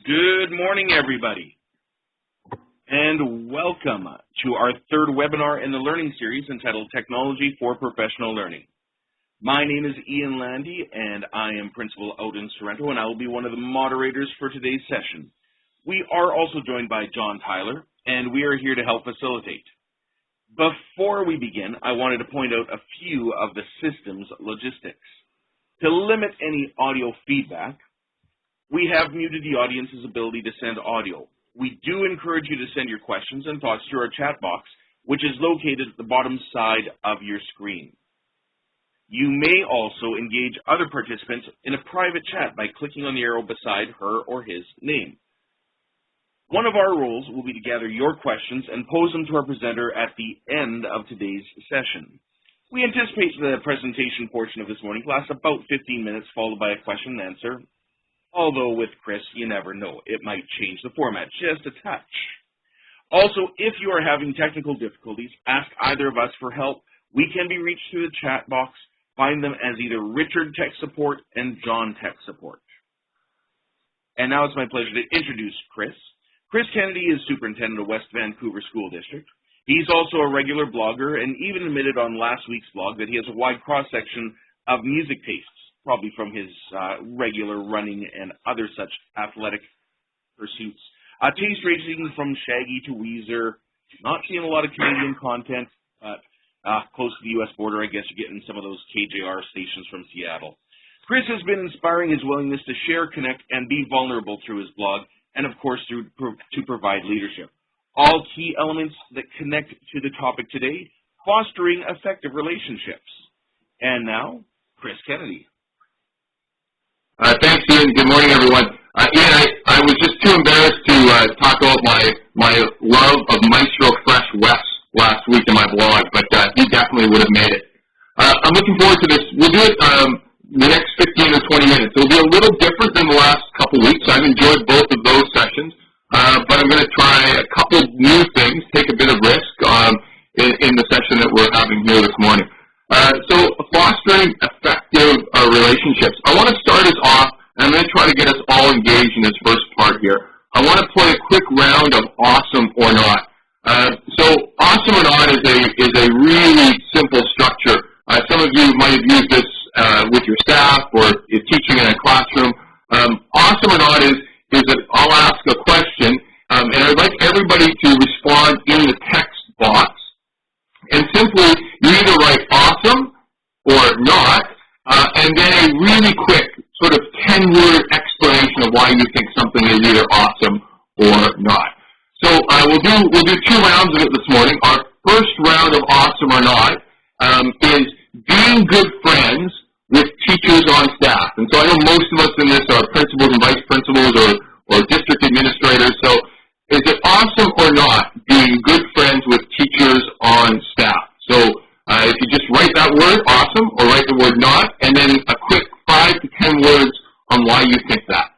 Good morning, everybody, and welcome to our third webinar in the learning series entitled Technology for Professional Learning. My name is Ian Landy, and I am Principal out in Sorrento, and I will be one of the moderators for today's session. We are also joined by John Tyler, and we are here to help facilitate. Before we begin, I wanted to point out a few of the system's logistics. To limit any audio feedback, we have muted the audience's ability to send audio. We do encourage you to send your questions and thoughts through our chat box, which is located at the bottom side of your screen. You may also engage other participants in a private chat by clicking on the arrow beside her or his name. One of our roles will be to gather your questions and pose them to our presenter at the end of today's session. We anticipate the presentation portion of this morning lasts about 15 minutes, followed by a question and answer. Although with Chris, you never know. It might change the format just a touch. Also, if you are having technical difficulties, ask either of us for help. We can be reached through the chat box. Find them as either Richard Tech Support and John Tech Support. And now it's my pleasure to introduce Chris. Chris Kennedy is Superintendent of West Vancouver School District. He's also a regular blogger and even admitted on last week's blog that he has a wide cross-section of music tastes, probably from his regular running and other such athletic pursuits. Taste ranging from Shaggy to Weezer. Not seeing a lot of Canadian content, but close to the U.S. border, I guess you're getting some of those KJR stations from Seattle. Chris has been inspiring his willingness to share, connect, and be vulnerable through his blog, and of course to provide leadership. All key elements that connect to the topic today, fostering effective relationships. And now, Chris Kennedy. Thanks, Ian. Good morning, everyone. Ian, I was just too embarrassed to talk about my love of Maestro Fresh West last week in my blog, but he definitely would have made it. I'm looking forward to this. We'll do it the next 15 or 20 minutes. It'll be a little different than the last couple weeks. I've enjoyed both of those sessions, but I'm going to try a couple new things, take a bit of risk in the session that we're having here this morning. So fostering effective relationships. I want to start us off, and I'm going to try to get us all engaged in this first part here. I want to play a quick round of awesome or not. So awesome or not is a really simple structure. Some of you might have used this with your staff or you're teaching in a classroom. Awesome or not is that I'll ask a question, and I'd like everybody to respond in the text box. And simply, you either write awesome or not, and then a really quick sort of 10-word explanation of why you think something is either awesome or not. So we'll do two rounds of it this morning. Our first round of awesome or not is being good friends with teachers on staff. And so I know most of us in this are principals and vice principals or district administrators. So is it awesome or not being good friends with teachers on staff? So if you just write that word, awesome, or write the word not, and then a quick 5 to 10 words on why you think that.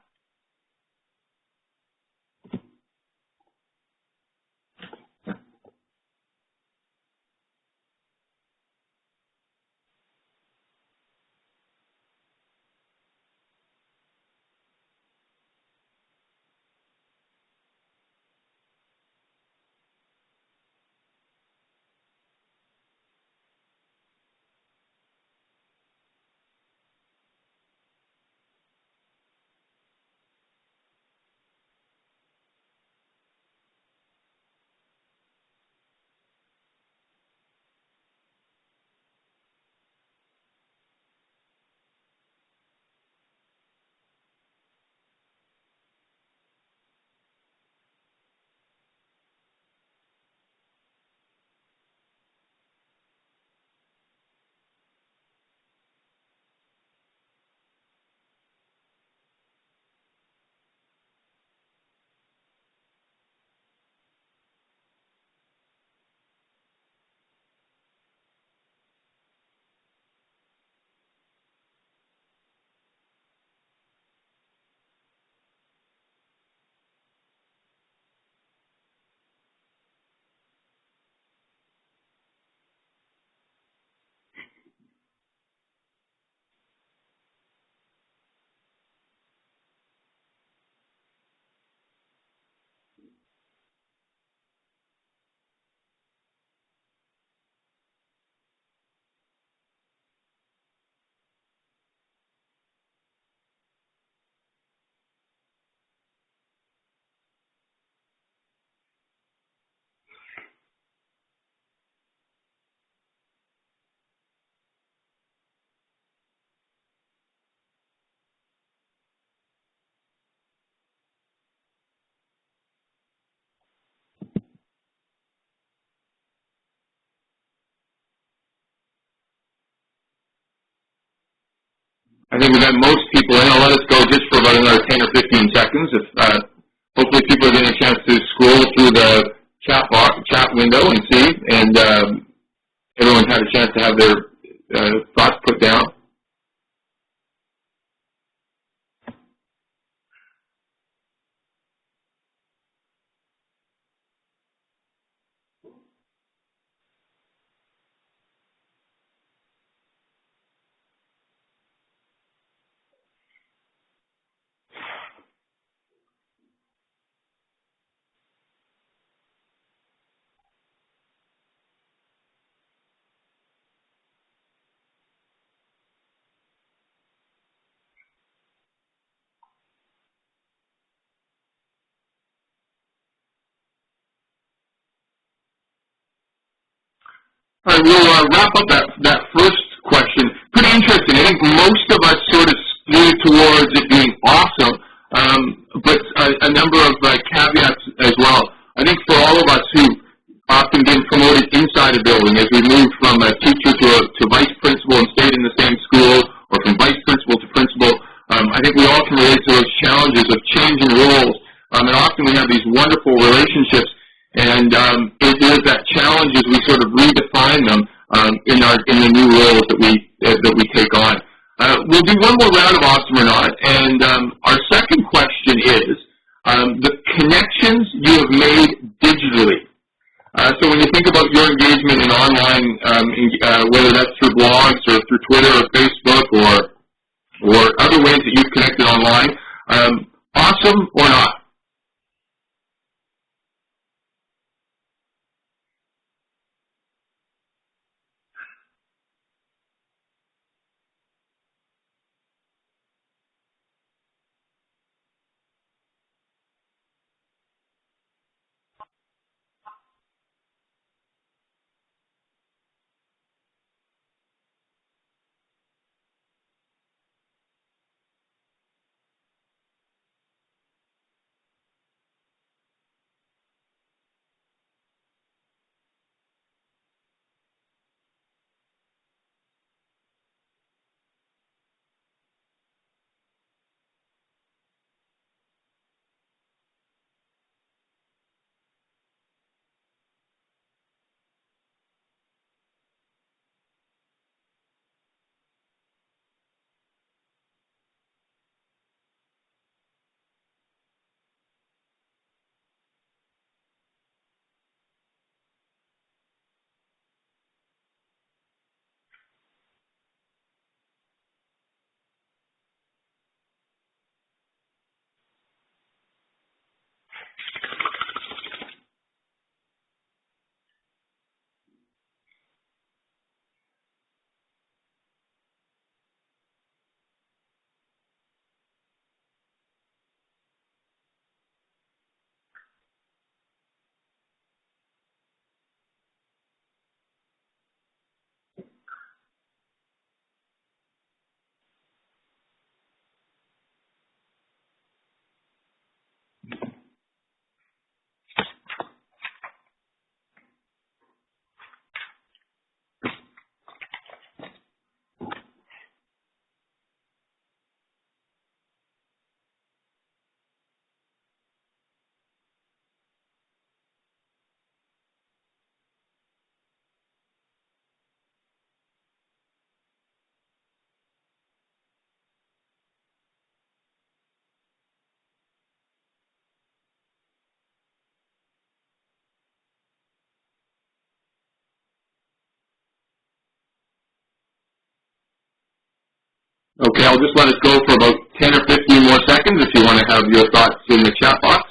I think we've got most people in. I'll let us go just for about another 10 or 15 seconds. If hopefully people are getting a chance to scroll through the chat window and see, and everyone's had a chance to have their thoughts put down. All right, we'll wrap up that first question. Pretty interesting. I think most of us sort of steer towards it being awesome, but a number of caveats as well. I think for all of us who often been promoted inside a building, as we move from a teacher to vice principal and stayed in the same school, or from vice principal to principal, I think we all can relate to those challenges of changing roles. And often we have these wonderful relationships, and it is that challenge as we sort of redefine them in the new roles that we take on. We'll do one more round of awesome or not, and our second question is the connections you have made digitally. So when you think about your engagement in online, whether that's through blogs or through Twitter or Facebook or other ways that you've connected online, awesome or not? Okay, I'll just let us go for about 10 or 15 more seconds if you want to have your thoughts in the chat box.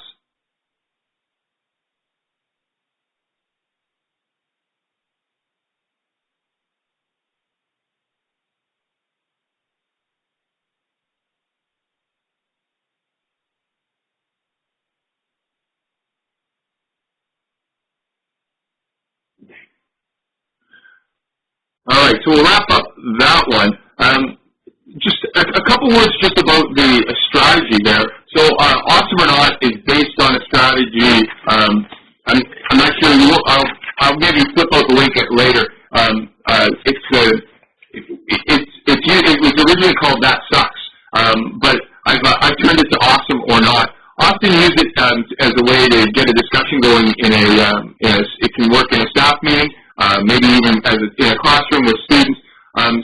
All right, so we'll wrap up that one. Just a couple words just about the strategy there. So awesome or not is based on a strategy. I'm not sure. I'll maybe flip out the link later. It was originally called That Sucks. not. Often use it as a way to get a discussion going it can work in a staff meeting, maybe even in a classroom with students.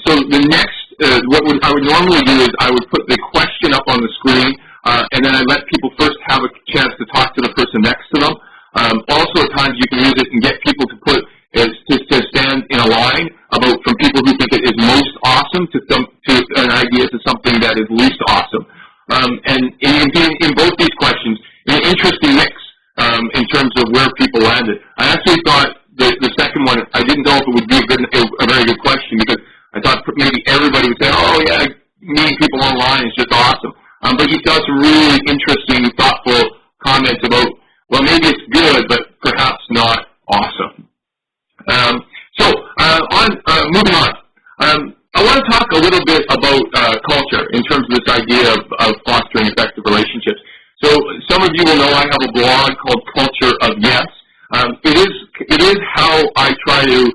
So the next, I would normally do is I would put the question up on the screen, and then I let people first have a chance to talk to the person next to them. Also, at times you can use it and get people to to stand in a line from people who think it is most awesome to an idea to something that is least awesome. And in both these questions, an interesting mix in terms of where people landed. I actually thought the second one, I didn't know if it would be a very good question, because I thought maybe everybody would say, oh yeah, meeting people online is just awesome. But you saw some really interesting, thoughtful comments about, well, maybe it's good, but perhaps not awesome. Moving on. I want to talk a little bit about culture in terms of this idea of fostering effective relationships. So some of you will know I have a blog called Culture of Yes. It is how I try to.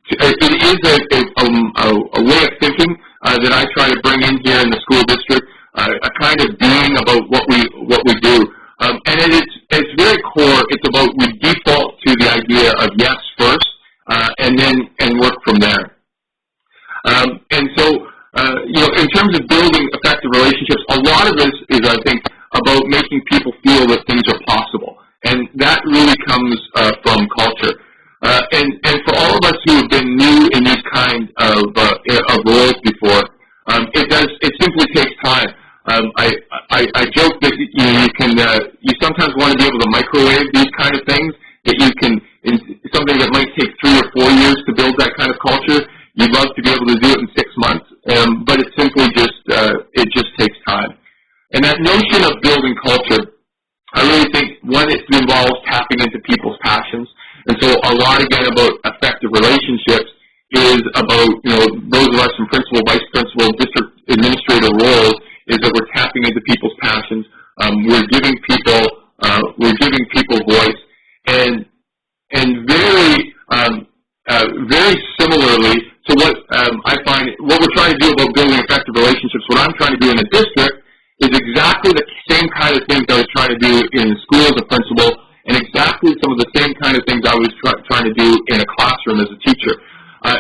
It is a way of thinking that I try to bring in here in the school district. A kind of being about what we do. And at its very core, it's about we default to the idea of yes first, and work from there. And so, in terms of building effective relationships, a lot of this is, I think, about making people feel that things are possible, and that really comes from culture. And for all of us who have been new in these kind of roles before, it simply takes time. I joke that you sometimes want to be able to microwave these kind of things, that you can, something that might take 3 or 4 years to build that kind of culture, you'd love to be able to do it in 6 months, but it simply just takes time. And that notion of building culture, I really think, one, it involves tapping into people's passions. And so a lot, again, about effective relationships is about, those of us in principal, vice principal, district administrator roles, is that we're tapping into people's passions. We're giving people voice, and very similarly to what I find, what we're trying to do about building effective relationships, what I'm trying to do in a district is exactly the same kind of things I was trying to do in school as a principal, and exactly some of the same kind of things I was trying to do in a classroom as a teacher.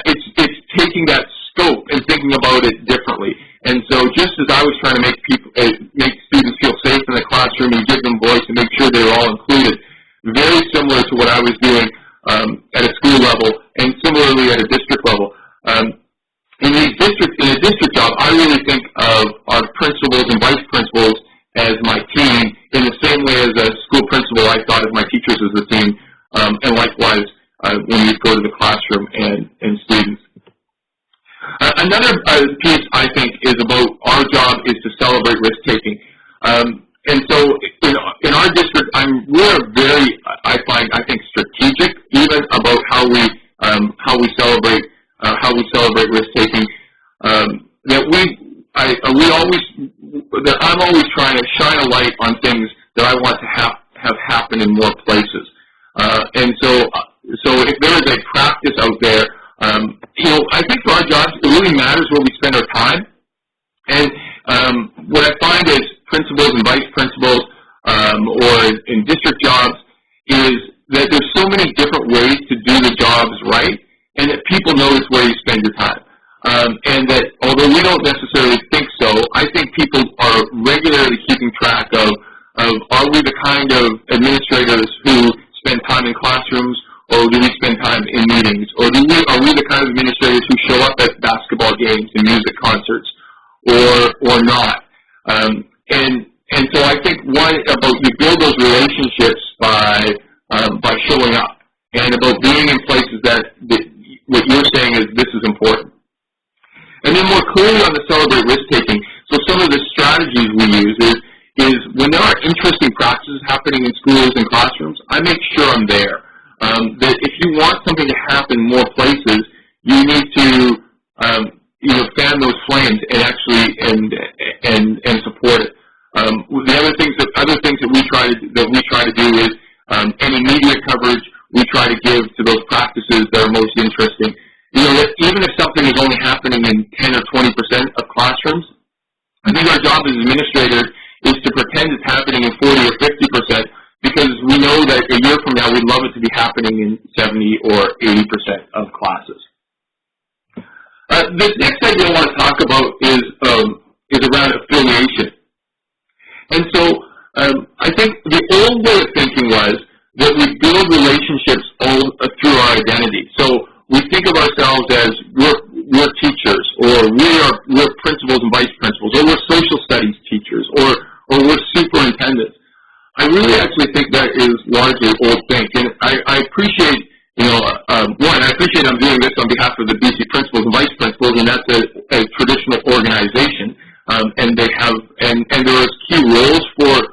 It's taking that scope and thinking about it differently. And so just as I was trying to make students feel safe in the classroom and give them voice and make sure they're all included, very similar to what I was doing at a school level and similarly at a district level. In a district job, I really think of our principals and vice principals as my team in the same way as a school principal I thought of my teachers as a team, and likewise when we go to the classroom and students. Another piece, I think, is about our job is to celebrate risk-taking. And so in our district, we're very, I think, strategic even about how we celebrate risk-taking. That I'm always trying to shine a light on things that I want to have happen in more places. And so if there is a practice out there, I think for our jobs, it really matters where we spend our time. And what I find is principals and vice principals or in district jobs is that there's so many different ways to do the jobs right, and that people notice where you spend your time. And that although we don't necessarily think so, I think people are regularly keeping track of are we the kind of administrators who spend time in classrooms, or do we spend time in meetings? Or are we the kind of administrators who show up at basketball games and music concerts, or not? And so I think you build those relationships by showing up, and about being in places that what you're saying is this is important. And then more clearly on the celebrate risk-taking, so some of the strategies we use is when there are interesting practices happening in schools and classrooms, I make sure I'm there. That if you want something to happen more places, you need to fan those flames and actually and support it. The other things that we try to do is any media coverage we try to give to those practices that are most interesting. That even if something is only happening in 10 or 20% of classrooms, I think our job as administrators is a year from now, we'd love it to be happening in 70 or 80% of classes. This next idea I want to talk about is around affiliation. And so I think the old way of thinking was that we build relationships all through our identity. So we think of ourselves as we're teachers, or we're principals and vice principals, or we're social studies teachers, or we're superintendents. I really actually think that is largely old think, and I appreciate, I appreciate I'm doing this on behalf of the BC principals and vice principals, and that's a traditional organization, and they have, and there is key roles for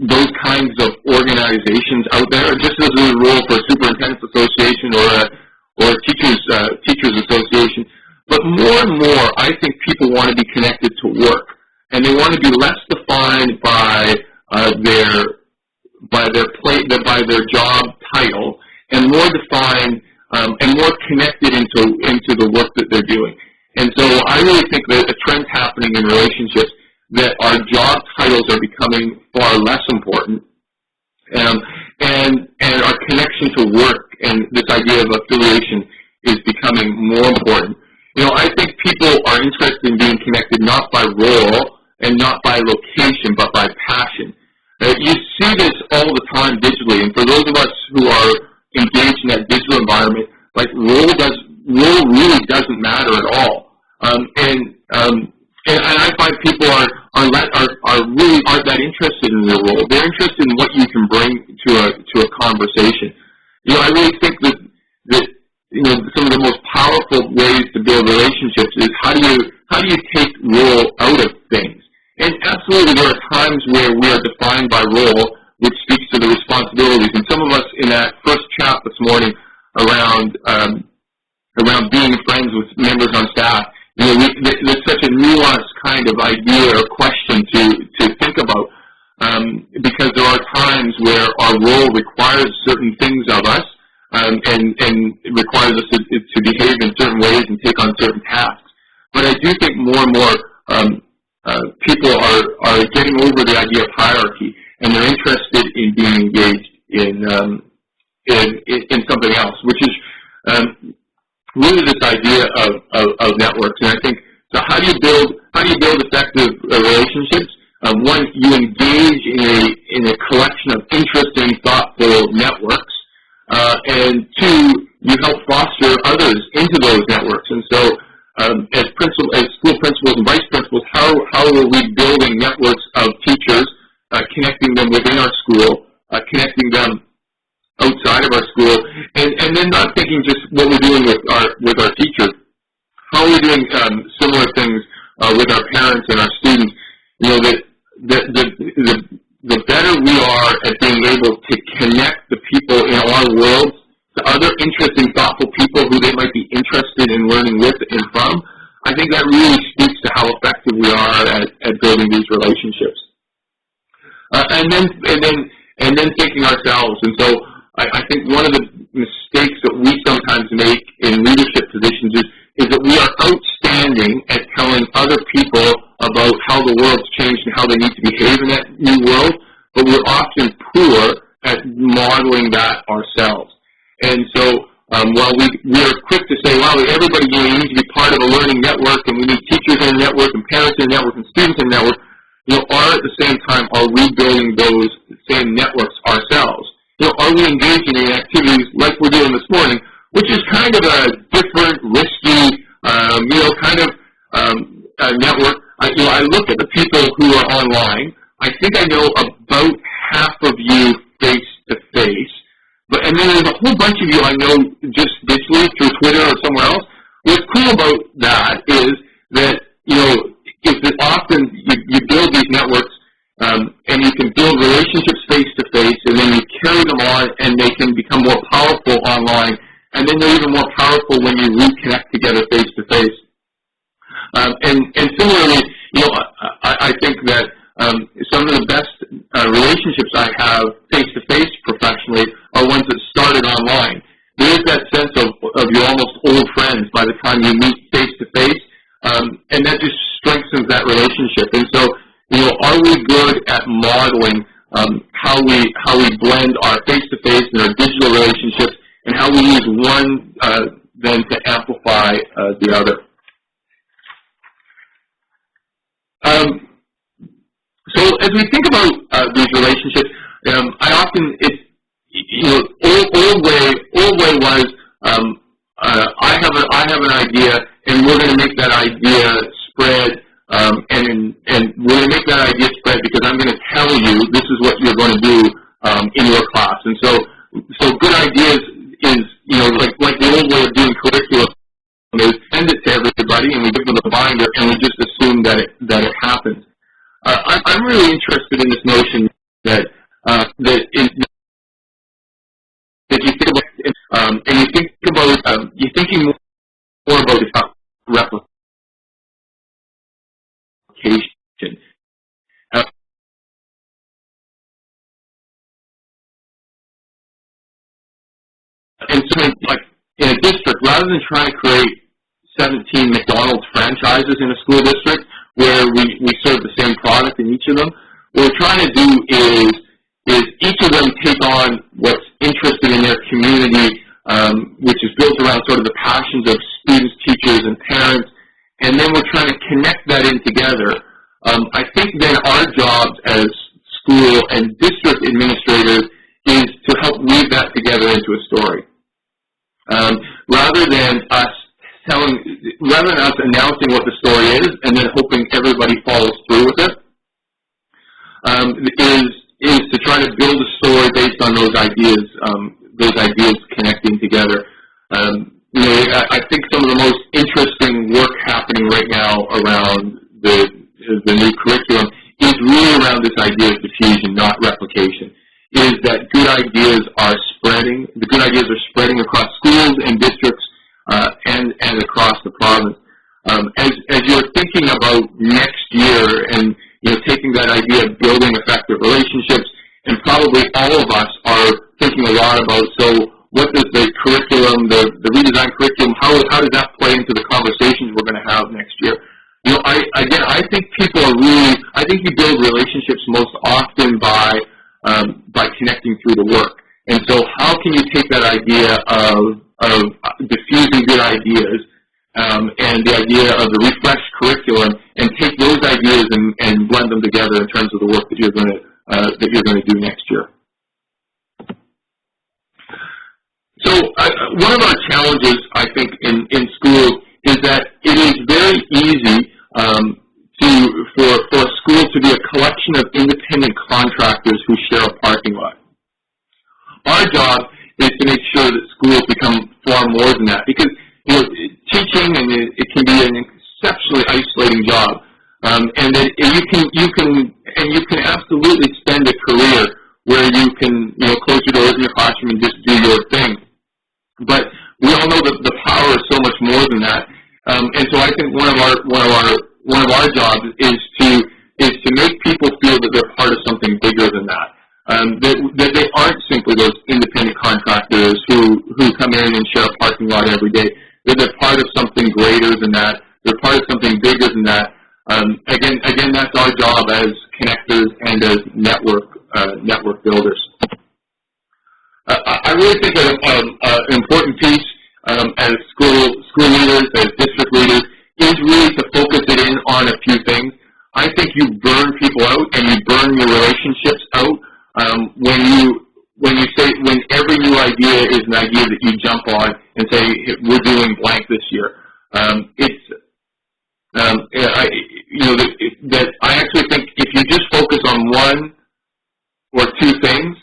those kinds of organizations out there, just as there's a role for a superintendent's association or a teachers association. But more and more, I think people want to be connected to work, and they want to be less defined by their job title, and more defined and more connected into the work that they're doing. And so I really think that a trend's happening in relationships that our job titles are becoming far less important, and our connection to work and this idea of affiliation is becoming more important. I think people are interested in being connected not by role and not by location, but by passion. You see this all the time digitally, and for those of us who are engaged in that digital environment, like role really doesn't matter at all. And I find people really aren't that interested in their role. They're interested in what you can bring to a conversation. I really think that some of the most powerful ways to build relationships is how do you take role out of things. And absolutely, there are times where we are defined by role, which speaks to the responsibilities. And some of us in that first chat this morning around being friends with members on staff, there's such a nuanced kind of idea or question to think about, because there are times where our role requires certain things of us, and it requires us to behave in certain ways and take on certain tasks. But I do think more and more people are getting over the idea of hierarchy, and they're interested in being engaged in something else, which is really this idea of networks. And I think, so how do you build effective relationships? One, you engage in a collection of interesting, thoughtful networks, and two, you help foster others into those networks. And so, as school principals and vice principals, how are we building networks of teachers, connecting them within our school, connecting them outside of our school, and then not thinking just what we're doing with our teachers. How are we doing similar things with our parents and our students? The better we are at being able to connect the people in our world to other interesting, thoughtful people who they might be interested in learning with and from, I think that really speaks to how effective we are at building these relationships. And then thinking ourselves. And so I think one of the mistakes that we sometimes make in leadership positions is that we are outstanding at telling other people about how the world's changed and how they need to behave in that new world, but we're often poor at modeling that ourselves. And so while we're quick to say, wow, everybody needs to be part of a learning network, and we need teachers in a network, and parents in a network, and students in a network, at the same time, are we building those same networks ourselves? Are we engaging in activities like we're doing this morning, which is kind of a different, risky, network. I look at the people who are online. I think I know about half of you face to face, and then there's a whole bunch of you I know just digitally through Twitter or somewhere else. What's cool about that is that is that often you build these networks, and you can build relationships face to face, and then you carry them on, and they can become more powerful online, and then they're even more powerful when you reconnect together face to face. And similarly, I think that some of the best relationships I have face to face professionally are ones that started online. There is that sense of your almost old friends by the time you meet face to face, and that just strengthens that relationship. And so, are we good at modeling how we blend our face-to-face and our digital relationships, and how we use one then to amplify the other. So as we think about these relationships, I often, old way was I have an idea, and we're going to make that idea spread, and we're going to make that idea spread because I'm going to tell you this is what you're going to do in your class. And so good ideas is like the old way of doing curriculum is send it to everybody, and we give them the binder, and we just assume that it happens. I'm really interested in this notion that you think about, and you think about you're thinking more about replication. And so, like in a district, rather than trying to create 17 McDonald's franchises in a school district where we serve the same product in each of them, what we're trying to do is each of them take on what's interested in their community, which is built around sort of the passions of students, teachers, and parents, and then we're trying to connect that in together. I think then our jobs as school and district administrators is to help weave that together into a story. Rather than us announcing what the story is and then hoping everybody follows through with it, is to try to build a story based on those ideas connecting together. I think some of the most interesting work happening right now around the new curriculum is really around this idea of diffusion, not replication. Is that good ideas are spreading. The good ideas are spreading across schools and districts and across the province. As you're thinking about next year and taking that idea of building effective relationships, and probably all of us are thinking a lot about, so what does the curriculum, the redesigned curriculum, how does that play into the conversations we're going to have next year? I think people are really, I think you build relationships most often by connecting through the work. And so how can you take that idea of diffusing good ideas and the idea of the refreshed curriculum and take those ideas and blend them together in terms of the work that you're going to do next year? So one of our challenges, I think, in schools is that it is very easy for a school to be a collection of independent contractors who share a parking lot. Our job is to make sure that schools become far more than that, because teaching and it can be an exceptionally isolating job, and that you can absolutely spend a career where you can close your doors in your classroom and just do your thing. But we all know that the power is so much more than that, and so I think one of our jobs is to make people feel that they're part of something bigger than that. That they aren't simply those independent contractors who come in and share a parking lot every day. That they're part of something greater than that. They're part of something bigger than that. Again, that's our job as connectors and as network builders. I really think an important piece as school leaders, as district leaders, is really to focus it in on a few things. I think you burn people out and you burn your relationships out when every new idea is an idea that you jump on and say, we're doing blank this year. I actually think if you just focus on one or two things,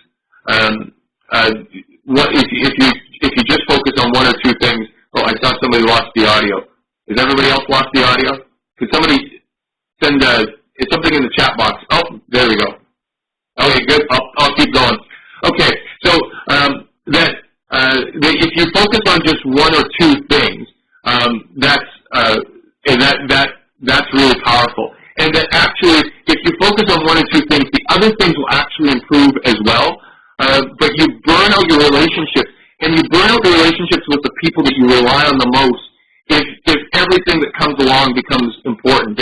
if you just focus on one or two things, oh, I saw somebody lost the audio. Has everybody else lost the audio? Could somebody send something in the chat box? Oh, there we go. Okay, good. I'll keep going. Okay, so if you focus on just one or two things, that's really powerful. And that actually, if you focus on one or two things, the other things will actually improve as well. But you burn out your relationships, and you burn out the relationships with the people that you rely on the most if everything that comes along becomes important.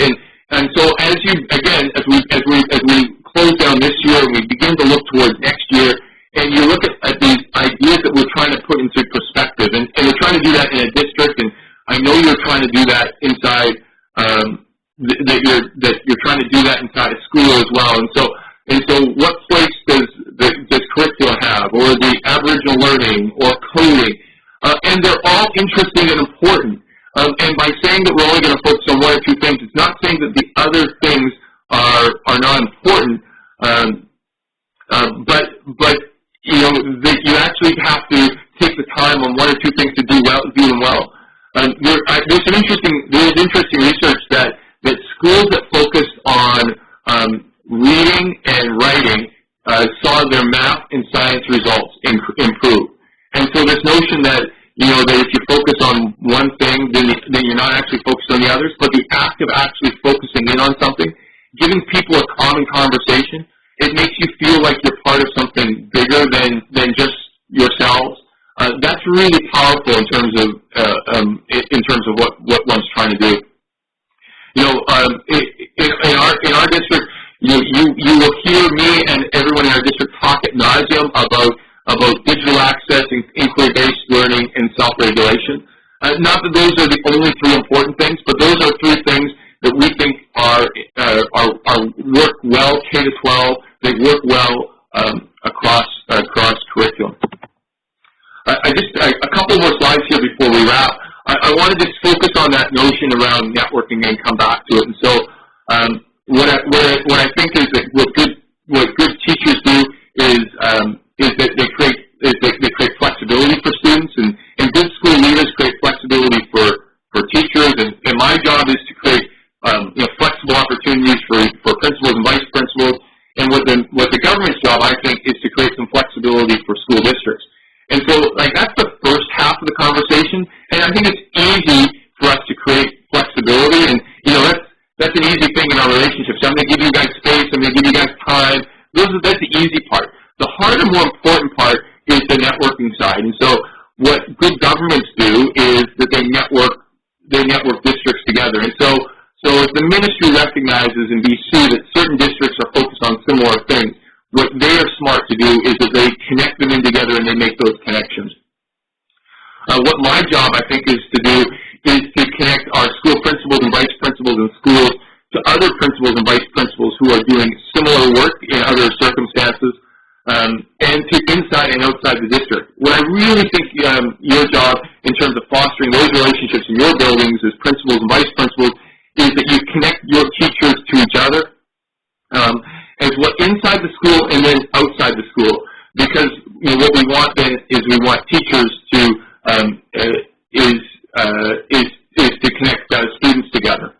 And so as we close down this year and we begin to look towards well. And so what place does curricula have, or the Aboriginal learning, or coding? And they're all interesting and important. And by saying that we're only going to focus on one or two things, it's not saying that the other things are not important. But you know, that you actually have to take the time on one or two things to do them well. There's interesting research that schools that focused on reading and writing saw their math and science results improve. And so this notion that, you know, that if you focus on one thing, then you're not actually focused on the others, but the act of actually focusing in on something, giving people a common conversation, it makes you feel like you're part of something bigger than just yourselves. That's really powerful in terms of what one's trying to do. You know, in our district, you will hear me and everyone in our district talk ad nauseum about digital access, and inquiry-based learning, and self-regulation. Not that those are the only three important things, but those are three things that we think are work well K-12. They work well across curriculum. A couple more slides here before we wrap. I want to just focus on that notion around networking and come back to it. And so, what I think is that what good teachers do is that they create flexibility for students, and good school leaders create flexibility for teachers. And my job is to create flexible opportunities for principals and vice principals. And what the government's job, I think, is to create some flexibility for school districts. And so, like, that's the first half of the conversation. And I think it's easy for us to create flexibility. And, you know, that's an easy thing in our relationships. I'm going to give you guys space. I'm going to give you guys time. That's the easy part. The harder, more important part is the networking side. And so what good governments do is that they network districts together. And so if the ministry recognizes in BC that certain districts are focused on similar things, what they are smart to do is that they connect them in together and they make those connections. What my job, I think, is to do is to connect our school principals and vice principals in schools to other principals and vice principals who are doing similar work in other circumstances, and to inside and outside the district. What I really think your job in terms of fostering those relationships in your buildings as principals and vice principals is that you connect your teachers to each other, as well inside the school and then outside the school. Because what we want then is we want teachers to connect students together.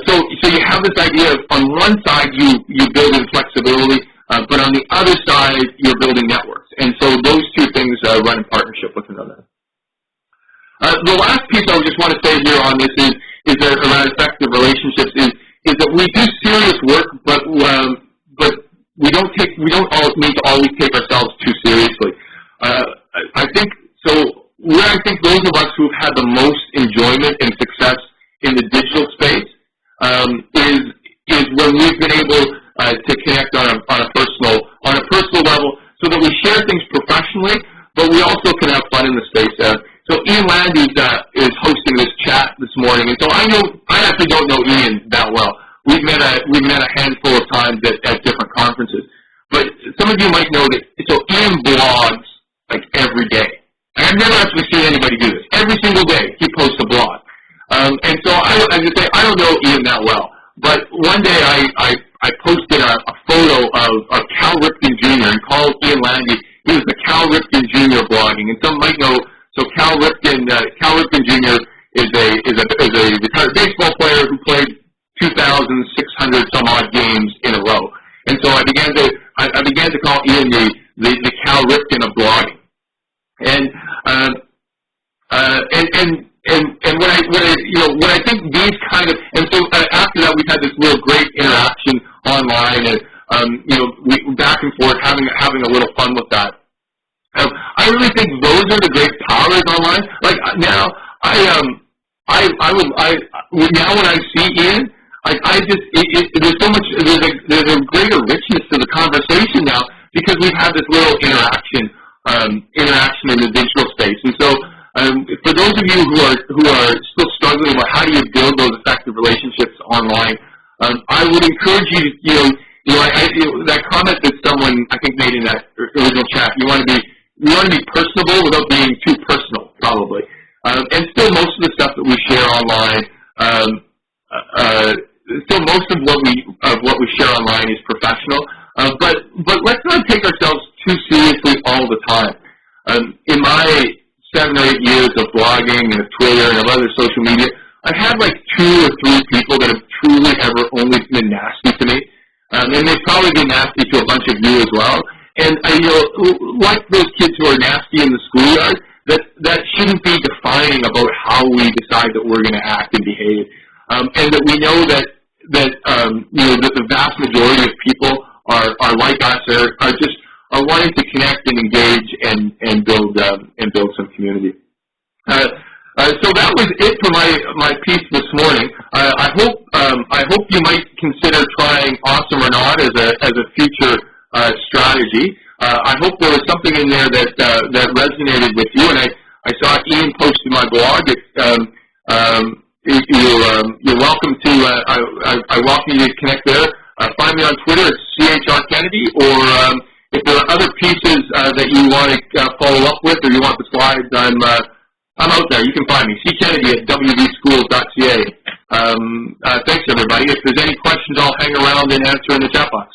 So you have this idea of on one side you build in flexibility, but on the other side you're building networks. And so those two things run in partnership with another. The last piece I just want to say here on this is that around effective relationships is that we do serious work, but we don't need to always take ourselves too seriously. I think so. Where I think those of us who've had the most enjoyment and success in the digital space is when we've been able to connect on a personal level, so that we share things professionally, but we also can have fun in the space. So Ian Landy is hosting this chat this morning, and so I actually don't know Ian that well. We've met a handful of times at different conferences, but some of you might know that. So Ian blogs like every day. I've never actually seen anybody do this. Every single day he posts a blog, and so I don't know Ian that well. But one day I posted a photo of Cal Ripken Jr. and called Ian Landy. He was the Cal Ripken Jr. blogging, and some might know. So Cal Ripken Jr. is a retired baseball player who played 2,600 some odd games in a row. And so I began to call Ian the Cal Ripken of blogging. And what I think these kind of, and so after that we've had this real great interaction online, and we back and forth having a little fun with that. I really think those are the great powers online. Like now, now when I see Ian, there's so much, there's a greater richness to the conversation now because we've had this little interaction in the digital space. And so, for those of you who are still struggling about how do you build those effective relationships online, I would encourage you, that comment that someone I think made in that original chat. You want to be personable without being too personal, probably. And still, most of the stuff that we share online, still most of what we share online is professional. But let's not take ourselves too seriously all the time. In my 7 or 8 years of blogging and of Twitter and of other social media, I've had like 2 or 3 people that have truly ever only been nasty to me. And they've probably been nasty to a bunch of you as well. And, like those kids who are nasty in the schoolyard, that shouldn't be defining about how we decide that we're going to act and behave. And that we know that the vast majority of people are like us, are wanting to connect and engage and build some community. So that was it for my piece this morning. I hope you might consider trying Awesome or Not as a future strategy. I hope there was something in there that resonated with you, and I saw Ian post in my blog. You're welcome to. I welcome you to connect there. Find me on Twitter at CHR Kennedy, or if there are other pieces that you want to follow up with, or you want the slides, I'm out there. You can find me, ckennedy at wvschools.ca. Thanks, everybody. If there's any questions, I'll hang around and answer in the chat box.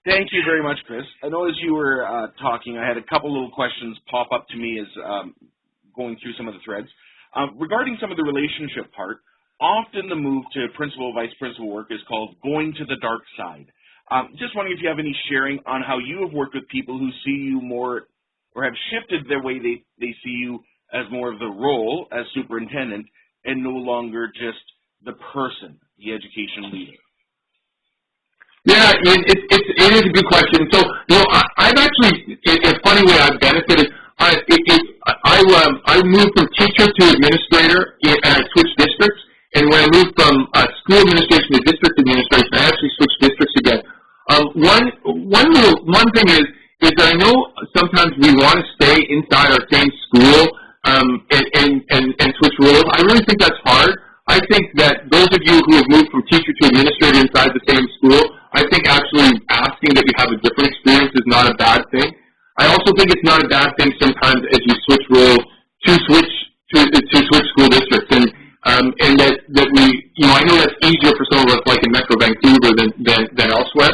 Thank you very much, Chris. I know as you were talking, I had a couple little questions pop up to me as going through some of the threads. Regarding some of the relationship part, often the move to principal, vice principal work is called going to the dark side. Just wondering if you have any sharing on how you have worked with people who see you more, or have shifted their way they see you as more of the role as superintendent and no longer just the person, the education leader. Yeah, it is a good question. So, I've actually, in a funny way, I've benefited. I moved from teacher to administrator, and I switched districts. And when I moved from school administration to district administration, I actually switched districts again. One thing is that I know sometimes we want to stay inside our same school and switch roles. I really think that's hard. I think that those of you who have moved from teacher to administrator inside the same school, I think actually asking that you have a different experience is not a bad thing. I also think it's not a bad thing sometimes as you switch roles to switch school districts, and that we, I know that's easier for some of us like in Metro Vancouver than elsewhere.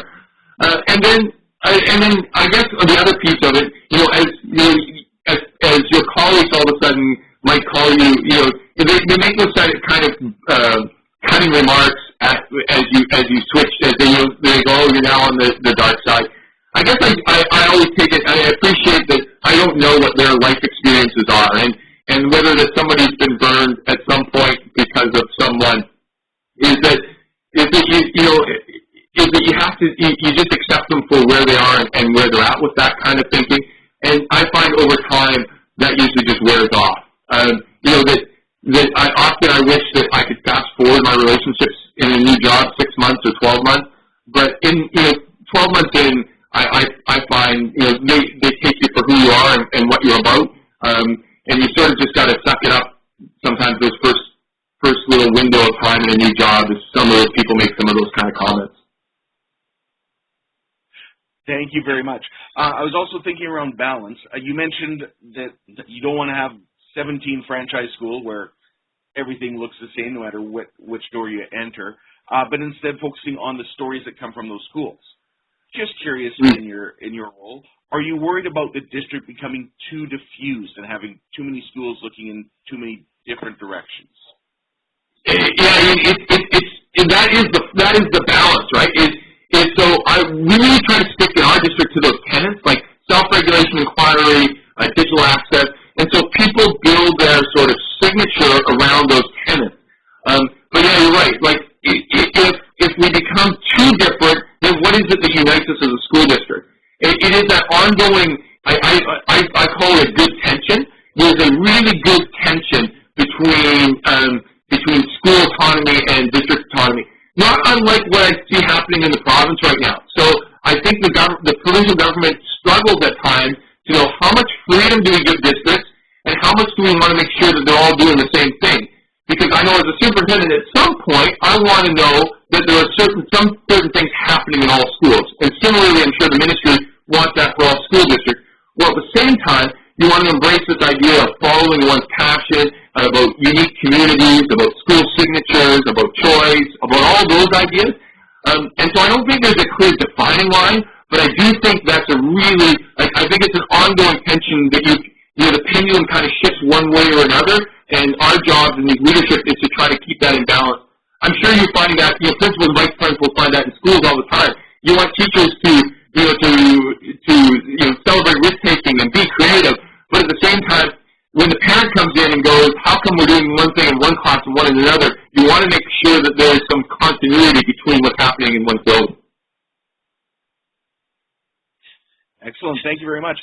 And then I guess the other piece of it, as your colleagues all of a sudden might call you, they make those kind of cutting remarks as you switch, as they go, you're now on the dark side. I guess I always take it, I appreciate that I don't know what their life experiences are, and whether that somebody's been burned at some point because of someone, is that you have to, you just accept them for where they are and where they're at with that kind of thinking. And I find over time that usually just wears off. That I wish that I could fast forward my relationships in a new job 6 months or 12 months, but in 12 months in, I find they take you for who you are and what you're about, and you sort of just got to suck it up. Sometimes those first little window of time in a new job, is some of those people make some of those kind of comments. Thank you very much. I was also thinking around balance. You mentioned that you don't want to have 17 franchise schools where everything looks the same no matter which door you enter, but instead focusing on the stories that come from those schools. Just curious, in your role, are you worried about the district becoming too diffused and having too many schools looking in too many different directions? Yeah, that is the balance, right? So I really try to stick in our district to those tenets, like self-regulation, inquiry, digital access, and so people build their sort of signature around those tenets. But yeah, you're right. Like if we become too different, then what is it that unites us as a school district? It is that ongoing. I call it a good tension. There's a really good tension between school autonomy and district autonomy. Not unlike what I see happening in the province right now. So I think the provincial government struggles at times to know how much freedom do we give districts how much do we want to make sure that they're all doing the same thing? Because I know as a superintendent, at some point, I want to know that there are some certain things happening in all schools. And similarly, I'm sure the ministry wants that for all school districts. Well, at the same time, you want to embrace this idea of following one's passion, about unique communities, about school signatures, about choice, about all those ideas. And so I don't think there's a clear defining line, but I do think that's a really, I think it's an ongoing tension that the pendulum kind of shifts one way or another, and our job in leadership is to try to keep that in balance. I'm sure you find that, principals and vice principals find that in schools all the time. You want teachers to celebrate risk-taking and be creative, but at the same time, when the parent comes in and goes, how come we're doing one thing in one class and one in another, you want to make sure that there is some continuity between what's happening in one building. Excellent. Thank you very much.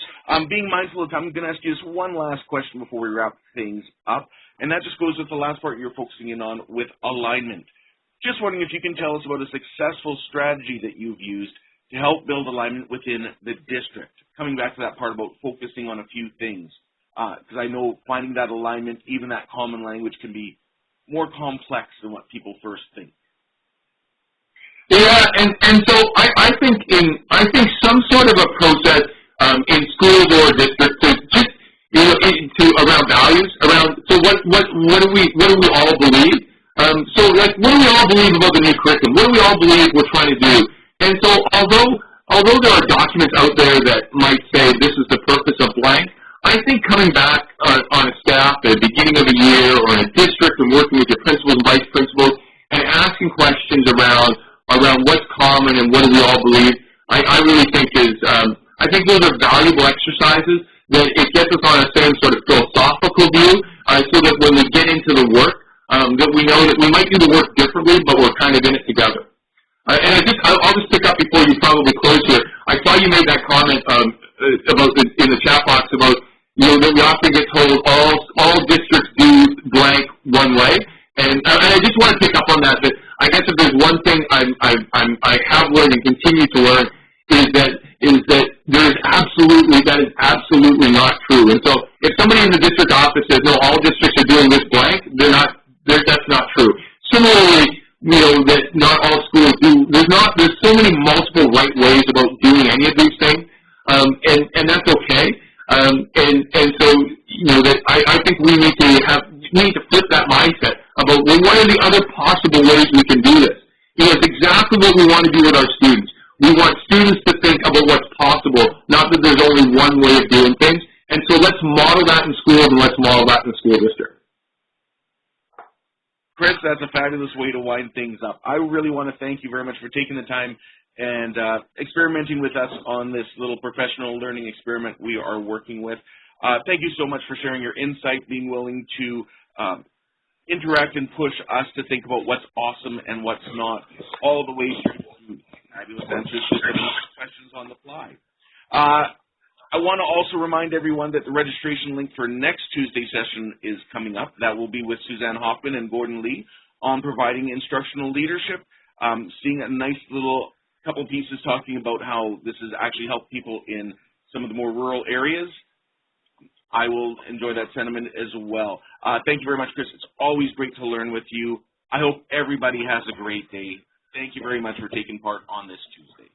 Being mindful of time, I'm going to ask you just one last question before we wrap things up, and that just goes with the last part you're focusing in on with alignment. Just wondering if you can tell us about a successful strategy that you've used to help build alignment within the district. Coming back to that part about focusing on a few things, because I know finding that alignment, even that common language, can be more complex than what people first think. Yeah, and so I think some sort of a process in schools or districts to just around values, what do we all believe? So what do we all believe about the new curriculum? What do we all believe we're trying to do? And so although there are documents out there that might say this is the purpose of blank, I think coming back on a staff at the beginning of the year or in a district and working with your principals and vice principals and asking questions around what's common and what do we all believe, I really think I think those are valuable exercises that it gets us on the same sort of philosophical view so that when we get into the work, that we know that we might do the work differently, but we're kind of in it together. And I'll just pick up before you probably close here. I saw you made that comment about in the chat box about that we often get told all districts do blank one way, and I just want to pick up on that. That I guess if there's one thing I have learned and continue to learn is that that is absolutely not true. And so if somebody in the district office says no, all districts are doing this blank, that's not true. Similarly, that not all schools do. There's so many multiple right ways about doing any of these things, and that's okay. And so that I think we need to flip that mindset about what are the other possible ways we can do this. It's exactly what we want to do with our students. We want students to think about what's possible, not that there's only one way of doing things. And so let's model that in schools and let's model that in the school district. Chris, that's a fabulous way to wind things up. I really want to thank you very much for taking the time and experimenting with us on this little professional learning experiment we are working with. Thank you so much for sharing your insight, being willing to interact and push us to think about what's awesome and what's not, all the ways through fabulous answers to questions on the fly. I want to also remind everyone that the registration link for next Tuesday's session is coming up. That will be with Suzanne Hoffman and Gordon Lee on providing instructional leadership, seeing a nice little couple pieces talking about how this has actually helped people in some of the more rural areas. I will enjoy that sentiment as well. Thank you very much, Chris. It's always great to learn with you. I hope everybody has a great day. Thank you very much for taking part on this Tuesday.